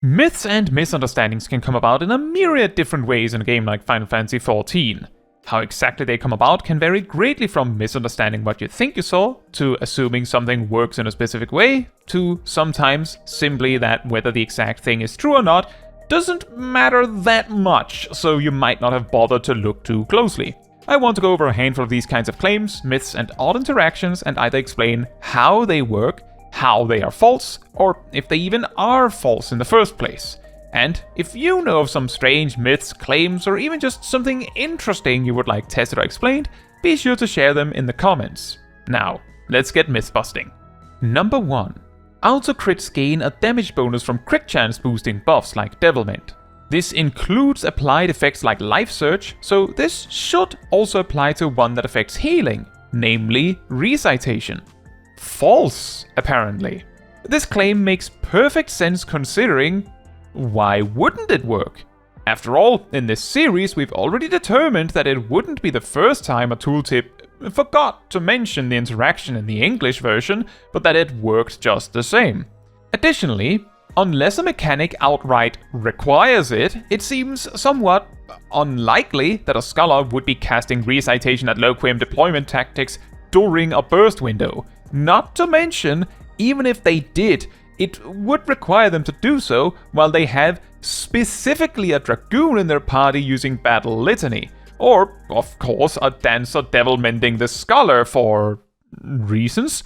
Myths and misunderstandings can come about in a myriad different ways in a game like Final Fantasy XIV. How exactly they come about can vary greatly from misunderstanding what you think you saw, to assuming something works in a specific way, to sometimes simply that whether the exact thing is true or not doesn't matter that much, so you might not have bothered to look too closely. I want to go over a handful of these kinds of claims, myths, and odd interactions, and either explain how they work, how they are false, or if they even are false in the first place. And if you know of some strange myths, claims, or even just something interesting you would like tested or explained, be sure to share them in the comments. Now, let's get myth busting. Number 1. Auto crits gain a damage bonus from crit chance boosting buffs like Devilment. This includes applied effects like Life Surge, so this should also apply to one that affects healing, namely Recitation. False, apparently. This claim makes perfect sense considering why wouldn't it work? After all, in this series we've already determined that it wouldn't be the first time a tooltip forgot to mention the interaction in the English version, but that it worked just the same. Additionally, unless a mechanic outright requires it, it seems somewhat unlikely that a scholar would be casting Recitation at low-quim deployment tactics during a burst window. Not to mention, even if they did, it would require them to do so while they have specifically a Dragoon in their party using Battle Litany. Or, of course, a Dancer Devil Mending the Scholar for reasons.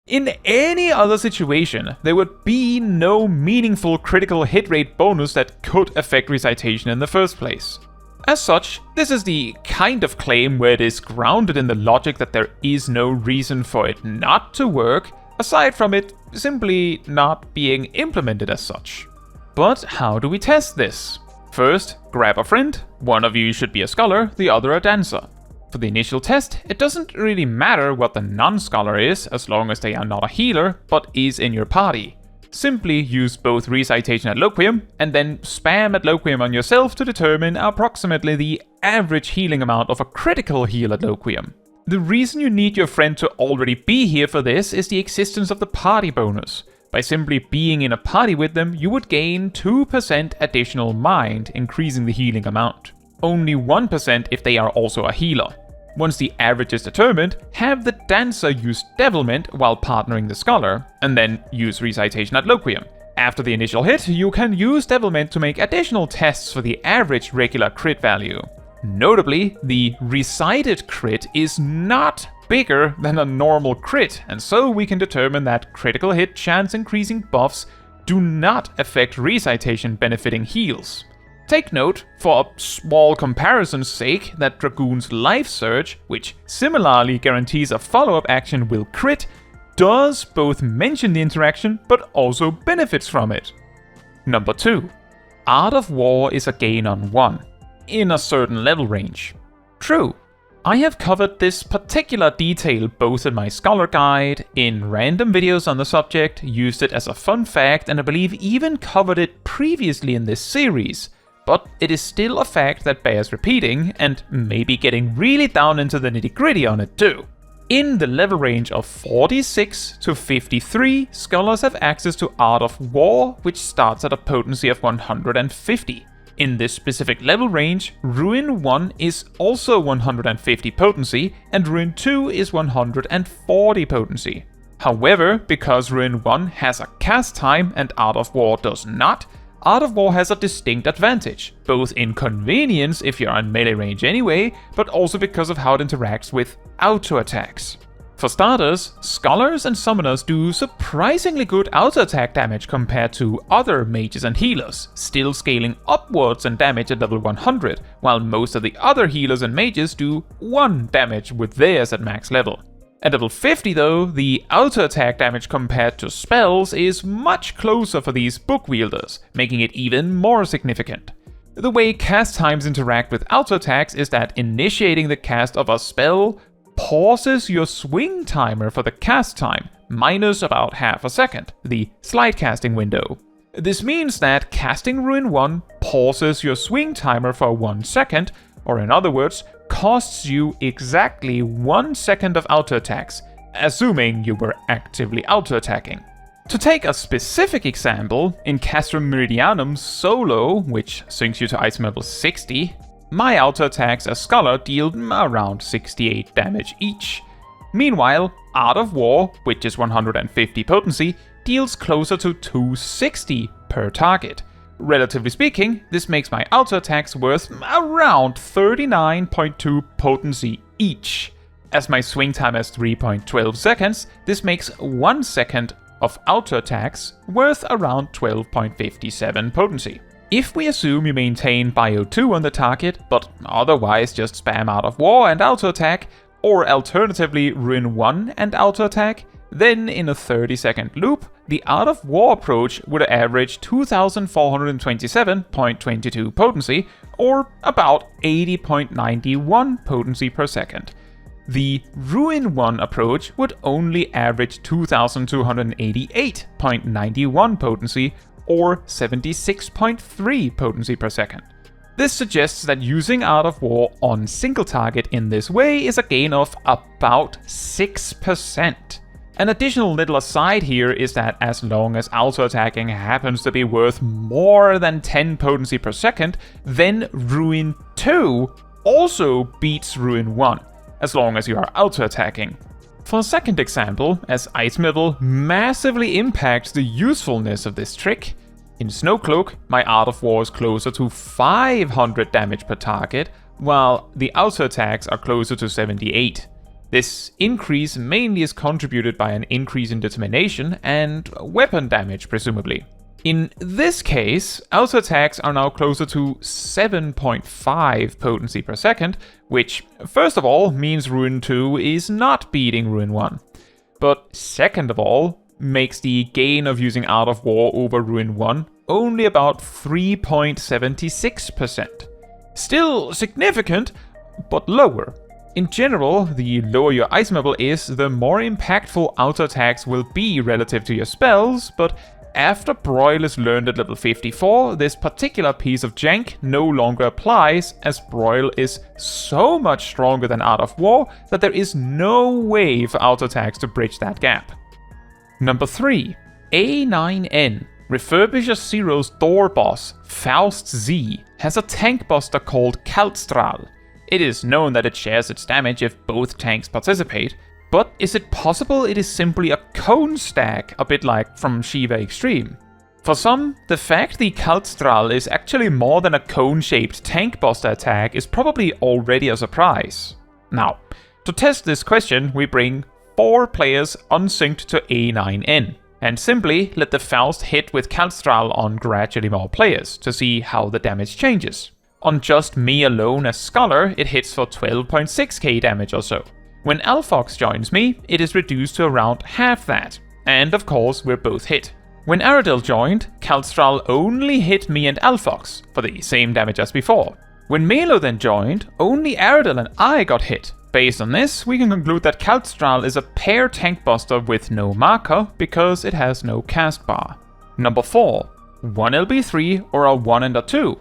In any other situation, there would be no meaningful critical hit rate bonus that could affect Recitation in the first place. As such, this is the kind of claim where it is grounded in the logic that there is no reason for it not to work, aside from it simply not being implemented as such. But how do we test this? First, grab a friend. One of you should be a scholar, the other a dancer. For the initial test, it doesn't really matter what the non-scholar is, as long as they are not a healer, but is in your party. Simply use both Recitation at low-quim, and then spam at low-quim on yourself to determine approximately the average healing amount of a critical heal at low-quim. The reason you need your friend to already be here for this is the existence of the party bonus. By simply being in a party with them, you would gain 2% additional mind, increasing the healing amount. Only 1% if they are also a healer. Once the average is determined, have the dancer use Devilment while partnering the scholar, and then use Recitation at low-quim. After the initial hit, you can use Devilment to make additional tests for the average regular crit value. Notably, the recited crit is not bigger than a normal crit, and so we can determine that critical hit chance increasing buffs do not affect Recitation benefiting heals. Take note, for a small comparison's sake, that Dragoon's Life Surge, which similarly guarantees a follow-up action will crit, does both mention the interaction but also benefits from it. Number 2. Art of War is a gain on 1, in a certain level range. True. I have covered this particular detail both in my Scholar Guide, in random videos on the subject, used it as a fun fact, and I believe even covered it previously in this series. But it is still a fact that bears repeating, and maybe getting really down into the nitty-gritty on it too. In the level range of 46 to 53, scholars have access to Art of War, which starts at a potency of 150. In this specific level range, Ruin 1 is also 150 potency, and Ruin 2 is 140 potency. However, because Ruin 1 has a cast time and Art of War does not, Art of War has a distinct advantage, both in convenience if you're on melee range anyway, but also because of how it interacts with auto attacks. For starters, Scholars and Summoners do surprisingly good auto attack damage compared to other mages and healers, still scaling upwards in damage at level 100, while most of the other healers and mages do 1 damage with theirs at max level. At level 50 though, the auto attack damage compared to spells is much closer for these book wielders, making it even more significant. The way cast times interact with auto attacks is that initiating the cast of a spell pauses your swing timer for the cast time, minus about half a second, the slide casting window. This means that casting Ruin 1 pauses your swing timer for 1 second, or in other words, costs you exactly 1 second of auto attacks, assuming you were actively auto attacking. To take a specific example, in Castrum Meridianum Solo, which sinks you to item level 60, my auto attacks as Scholar deal around 68 damage each. Meanwhile, Art of War, which is 150 potency, deals closer to 260 per target. Relatively speaking, this makes my auto attacks worth around 39.2 potency each. As my swing time is 3.12 seconds, this makes 1 second of auto attacks worth around 12.57 potency. If we assume you maintain Bio 2 on the target, but otherwise just spam Art of War and auto attack, or alternatively Ruin 1 and auto attack, then in a 30-second loop, the Art of War approach would average 2427.22 potency, or about 80.91 potency per second. The Ruin 1 approach would only average 2288.91 potency, or 76.3 potency per second. This suggests that using Art of War on single target in this way is a gain of about 6%. An additional little aside here is that as long as auto attacking happens to be worth more than 10 potency per second, then Ruin 2 also beats Ruin 1. As long as you are auto-attacking. For a second example, as item level massively impacts the usefulness of this trick, in Snowcloak, my Art of War is closer to 500 damage per target, while the auto-attacks are closer to 78. This increase mainly is contributed by an increase in determination and weapon damage, presumably. In this case, auto attacks are now closer to 7.5 potency per second, which, first of all, means Ruin 2 is not beating Ruin 1. But second of all, makes the gain of using Art of War over Ruin 1 only about 3.76%. Still significant, but lower. In general, the lower your item level is, the more impactful auto attacks will be relative to your spells, but after Broil is learned at level 54, this particular piece of jank no longer applies, as Broil is so much stronger than Art of War that there is no way for auto attacks to bridge that gap. Number 3. A9N. Refurbisher Zero's door boss, Faust Z, has a tank buster called Kaltstrahl. It is known that it shares its damage if both tanks participate, but is it possible it is simply a cone stack, a bit like from Shiva Extreme? For some, the fact the Kaltstrahl is actually more than a cone-shaped tank buster attack is probably already a surprise. Now, to test this question, we bring 4 players unsynced to A9N, and simply let the Faust hit with Kaltstrahl on gradually more players to see how the damage changes. On just me alone as Scholar, it hits for 12.6k damage or so. When Alfox joins me, it is reduced to around half that, and of course we're both hit. When Aradel joined, Kaltstrahl only hit me and Alfox, for the same damage as before. When Melo then joined, only Aradel and I got hit. Based on this, we can conclude that Kaltstrahl is a pair tank buster with no marker, because it has no cast bar. Number 4. 1 LB3 or a 1 and a 2?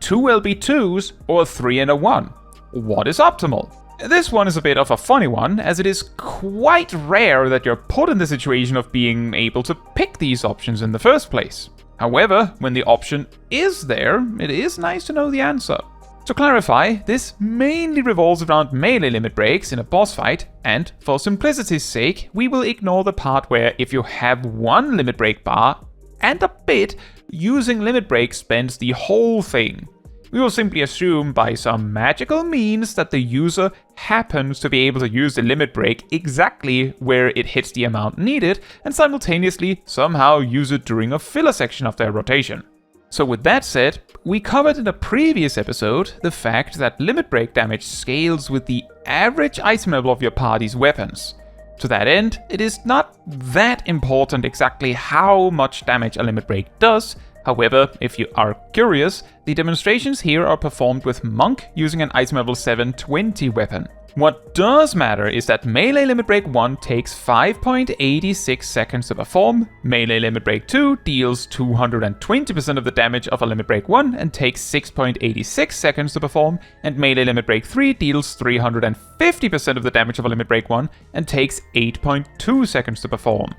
2 LB2s or a 3 and a 1? What is optimal? This one is a bit of a funny one, as it is quite rare that you're put in the situation of being able to pick these options in the first place. However, when the option is there, it is nice to know the answer. To clarify, this mainly revolves around melee limit breaks in a boss fight, and for simplicity's sake, we will ignore the part where if you have one limit break bar and a bit, using limit break spends the whole thing. We will simply assume by some magical means that the user happens to be able to use the limit break exactly where it hits the amount needed, and simultaneously somehow use it during a filler section of their rotation. So with that said, we covered in a previous episode the fact that limit break damage scales with the average item level of your party's weapons. To that end, it is not that important exactly how much damage a limit break does. However, if you are curious, the demonstrations here are performed with Monk using an item level 720 weapon. What does matter is that Melee Limit Break 1 takes 5.86 seconds to perform, Melee Limit Break 2 deals 220% of the damage of a Limit Break 1 and takes 6.86 seconds to perform, and Melee Limit Break 3 deals 350% of the damage of a Limit Break 1 and takes 8.2 seconds to perform.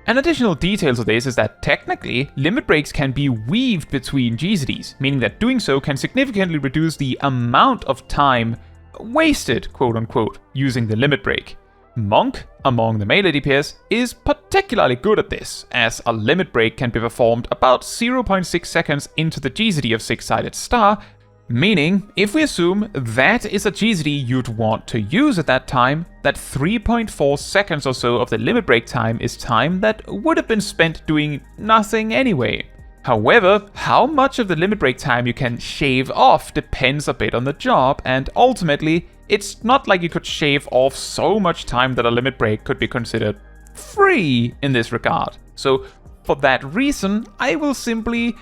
An additional detail to this is that technically, limit breaks can be weaved between GCDs, meaning that doing so can significantly reduce the amount of time wasted, quote unquote, using the limit break. Monk, among the melee DPS, is particularly good at this, as a limit break can be performed about 0.6 seconds into the GCD of Six-Sided Star, meaning, if we assume that is a GCD you'd want to use at that time, that 3.4 seconds or so of the limit break time is time that would have been spent doing nothing anyway. However, how much of the limit break time you can shave off depends a bit on the job, and ultimately, it's not like you could shave off so much time that a limit break could be considered free in this regard. So, for that reason, I will simply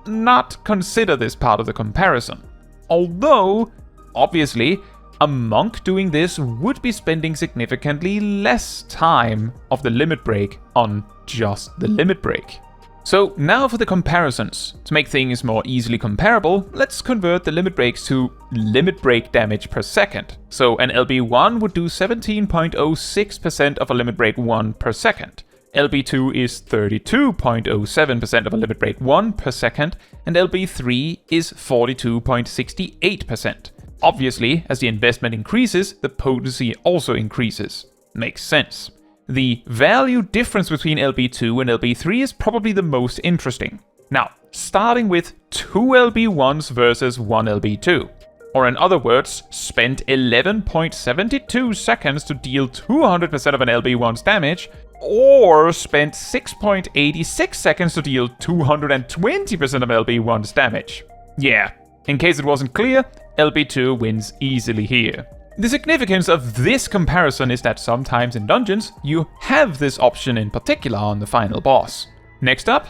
not consider this part of the comparison. Although, obviously, a monk doing this would be spending significantly less time of the limit break on just the limit break. So now for the comparisons. To make things more easily comparable, let's convert the limit breaks to limit break damage per second. So an LB1 would do 17.06% of a limit break 1 per second. LB2 is 32.07% of a limit break 1 per second, and LB3 is 42.68%. Obviously, as the investment increases, the potency also increases. Makes sense. The value difference between LB2 and LB3 is probably the most interesting. Now, starting with 2 LB1s versus 1 LB2. Or in other words, spent 11.72 seconds to deal 200% of an LB1's damage, or spent 6.86 seconds to deal 220% of LB1's damage. Yeah, in case it wasn't clear, LB2 wins easily here. The significance of this comparison is that sometimes in dungeons, you have this option in particular on the final boss. Next up,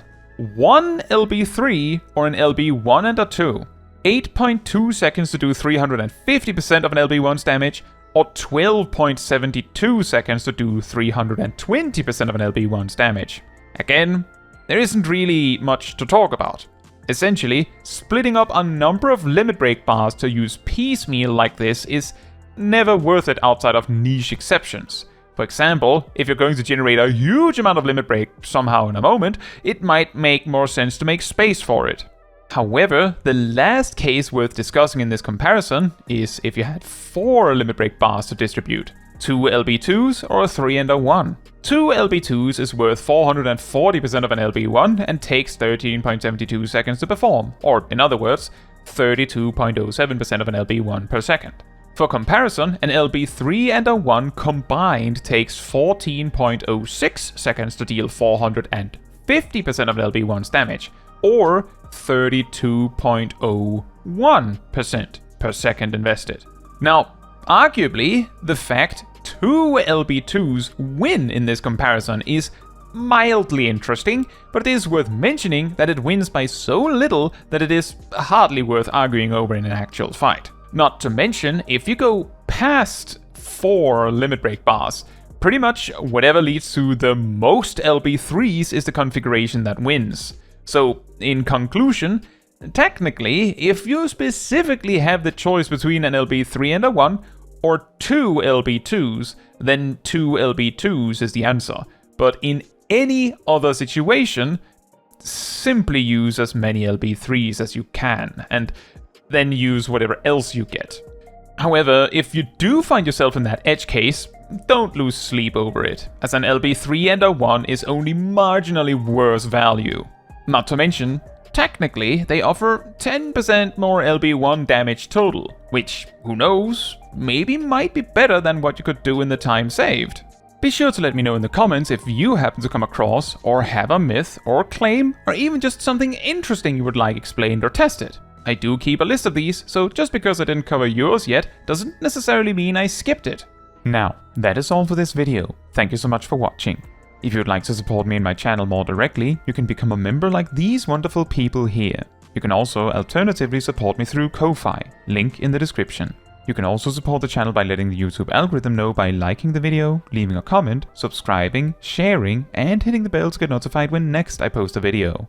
1 LB3 or an LB1 and a 2. 8.2 seconds to do 350% of an LB1's damage, or 12.72 seconds to do 320% of an LB1's damage. Again, there isn't really much to talk about. Essentially, splitting up a number of limit break bars to use piecemeal like this is never worth it outside of niche exceptions. For example, if you're going to generate a huge amount of limit break somehow in a moment, it might make more sense to make space for it. However, the last case worth discussing in this comparison is if you had 4 limit break bars to distribute. 2 LB2s or a 3 and a 1. 2 LB2s is worth 440% of an LB1 and takes 13.72 seconds to perform, or in other words, 32.07% of an LB1 per second. For comparison, an LB3 and a 1 combined takes 14.06 seconds to deal 450% of LB1's damage, or 32.01% per second invested. Now, arguably, the fact 2 LB2s win in this comparison is mildly interesting, but it is worth mentioning that it wins by so little that it is hardly worth arguing over in an actual fight. Not to mention, if you go past 4 limit break bars, pretty much whatever leads to the most LB3s is the configuration that wins. So, in conclusion, technically, if you specifically have the choice between an LB3 and a 1, or 2 LB2s, then 2 LB2s is the answer. But in any other situation, simply use as many LB3s as you can, and then use whatever else you get. However, if you do find yourself in that edge case, don't lose sleep over it, as an LB3 and a 1 is only marginally worse value. Not to mention, technically, they offer 10% more LB1 damage total, which, who knows, maybe might be better than what you could do in the time saved. Be sure to let me know in the comments if you happen to come across, or have a myth, or claim, or even just something interesting you would like explained or tested. I do keep a list of these, so just because I didn't cover yours yet, doesn't necessarily mean I skipped it. Now, that is all for this video. Thank you so much for watching. If you would like to support me and my channel more directly, you can become a member like these wonderful people here. You can also alternatively support me through Ko-Fi, link in the description. You can also support the channel by letting the YouTube algorithm know by liking the video, leaving a comment, subscribing, sharing, and hitting the bell to get notified when next I post a video.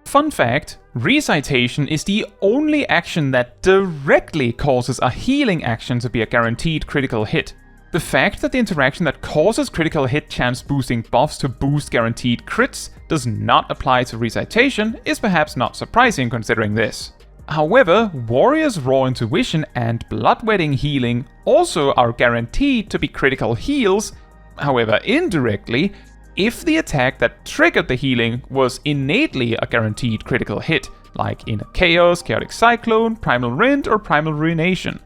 Fun fact, Recitation is the only action that directly causes a healing action to be a guaranteed critical hit. The fact that the interaction that causes critical hit chance boosting buffs to boost guaranteed crits does not apply to Recitation is perhaps not surprising considering this. However, Warrior's Raw Intuition and Bloodwetting Healing also are guaranteed to be critical heals, however indirectly, if the attack that triggered the healing was innately a guaranteed critical hit, like in a Chaos, Chaotic Cyclone, Primal Rend, or Primal Ruination.